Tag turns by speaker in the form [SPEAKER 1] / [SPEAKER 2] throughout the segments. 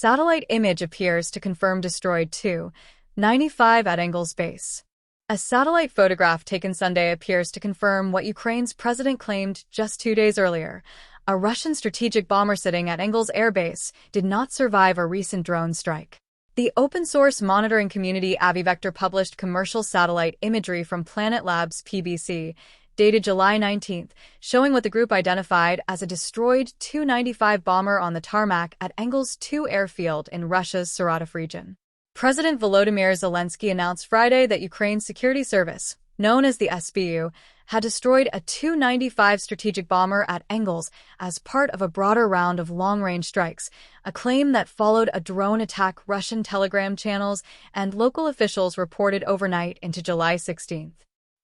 [SPEAKER 1] satellite image appears to confirm destroyed Tu-95 at Engels base. A satellite photograph taken Sunday appears to confirm what Ukraine's president claimed just 2 days earlier. A Russian strategic bomber sitting at Engels Air Base did not survive a recent drone strike. The open-source monitoring community AviVector published commercial satellite imagery from Planet Labs PBC, dated July 19, showing what the group identified as a destroyed Tu-95 bomber on the tarmac at Engels 2 airfield in Russia's Saratov region. President Volodymyr Zelenskyy announced Friday that Ukraine's security service, known as the SBU, had destroyed a Tu-95 strategic bomber at Engels as part of a broader round of long-range strikes, a claim that followed a drone attack Russian Telegram channels and local officials reported overnight into July 16.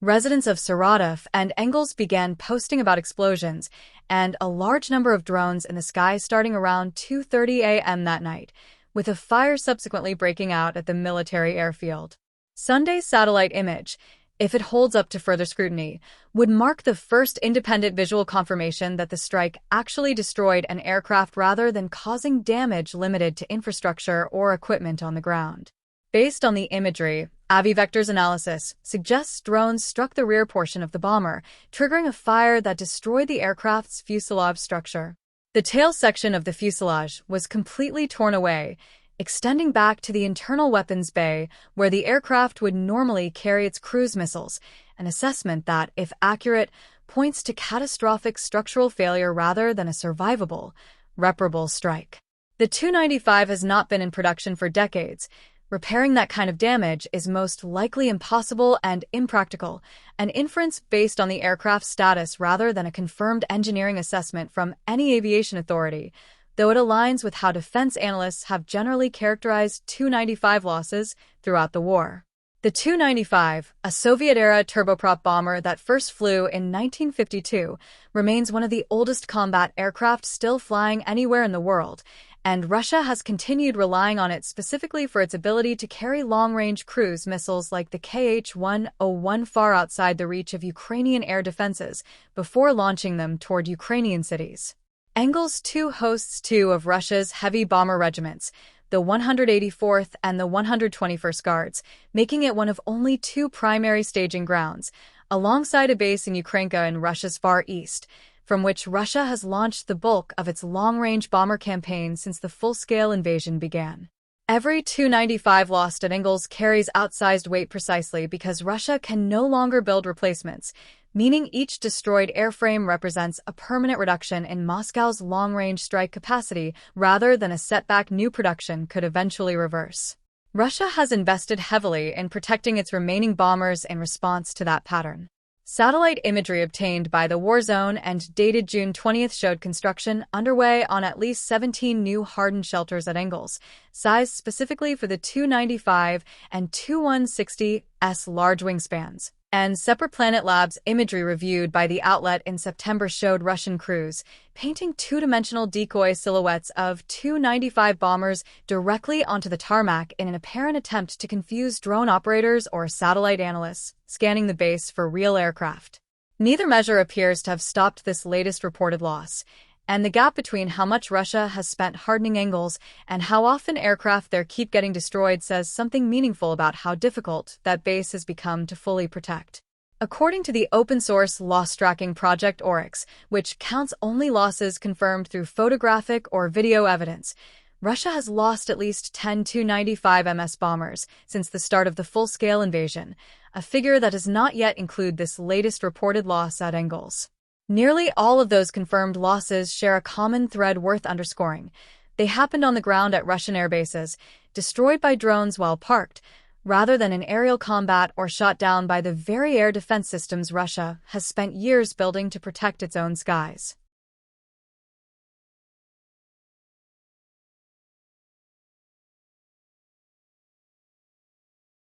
[SPEAKER 1] Residents of Saratov and Engels began posting about explosions and a large number of drones in the sky starting around 2:30 a.m. that night, with a fire subsequently breaking out at the military airfield. Sunday's satellite image, if it holds up to further scrutiny, would mark the first independent visual confirmation that the strike actually destroyed an aircraft rather than causing damage limited to infrastructure or equipment on the ground. Based on the imagery, AviVector's analysis suggests drones struck the rear portion of the bomber, triggering a fire that destroyed the aircraft's fuselage structure. The tail section of the fuselage was completely torn away, extending back to the internal weapons bay where the aircraft would normally carry its cruise missiles, an assessment that, if accurate, points to catastrophic structural failure rather than a survivable, reparable strike. The Tu-95 has not been in production for decades. Repairing that kind of damage is most likely impossible and impractical, an inference based on the aircraft's status rather than a confirmed engineering assessment from any aviation authority, though it aligns with how defense analysts have generally characterized Tu-95 losses throughout the war. The Tu-95, a Soviet-era turboprop bomber that first flew in 1952, remains one of the oldest combat aircraft still flying anywhere in the world, and Russia has continued relying on it specifically for its ability to carry long-range cruise missiles like the Kh-101 far outside the reach of Ukrainian air defenses before launching them toward Ukrainian cities. Engels 2 hosts two of Russia's heavy bomber regiments, the 184th and the 121st Guards, making it one of only two primary staging grounds, alongside a base in Ukrainka in Russia's Far East, from which Russia has launched the bulk of its long-range bomber campaign since the full-scale invasion began. Every Tu-95 lost at Engels carries outsized weight precisely because Russia can no longer build replacements, meaning each destroyed airframe represents a permanent reduction in Moscow's long-range strike capacity rather than a setback new production could eventually reverse. Russia has invested heavily in protecting its remaining bombers in response to that pattern. Satellite imagery obtained by the war zone and dated June 20 showed construction underway on at least 17 new hardened shelters at Engels, sized specifically for the Tu-95 and Tu-160S large wingspans. And separate Planet Labs imagery reviewed by the outlet in September showed Russian crews painting two-dimensional decoy silhouettes of Tu-95 bombers directly onto the tarmac in an apparent attempt to confuse drone operators or satellite analysts scanning the base for real aircraft. Neither measure appears to have stopped this latest reported loss, and the gap between how much Russia has spent hardening Engels and how often aircraft there keep getting destroyed says something meaningful about how difficult that base has become to fully protect. According to the open-source loss-tracking project Oryx, which counts only losses confirmed through photographic or video evidence, Russia has lost at least 10 Tu-95 MS bombers since the start of the full-scale invasion, a figure that does not yet include this latest reported loss at Engels. Nearly all of those confirmed losses share a common thread worth underscoring. They happened on the ground at Russian air bases, destroyed by drones while parked, rather than in aerial combat or shot down by the very air defense systems Russia has spent years building to protect its own skies.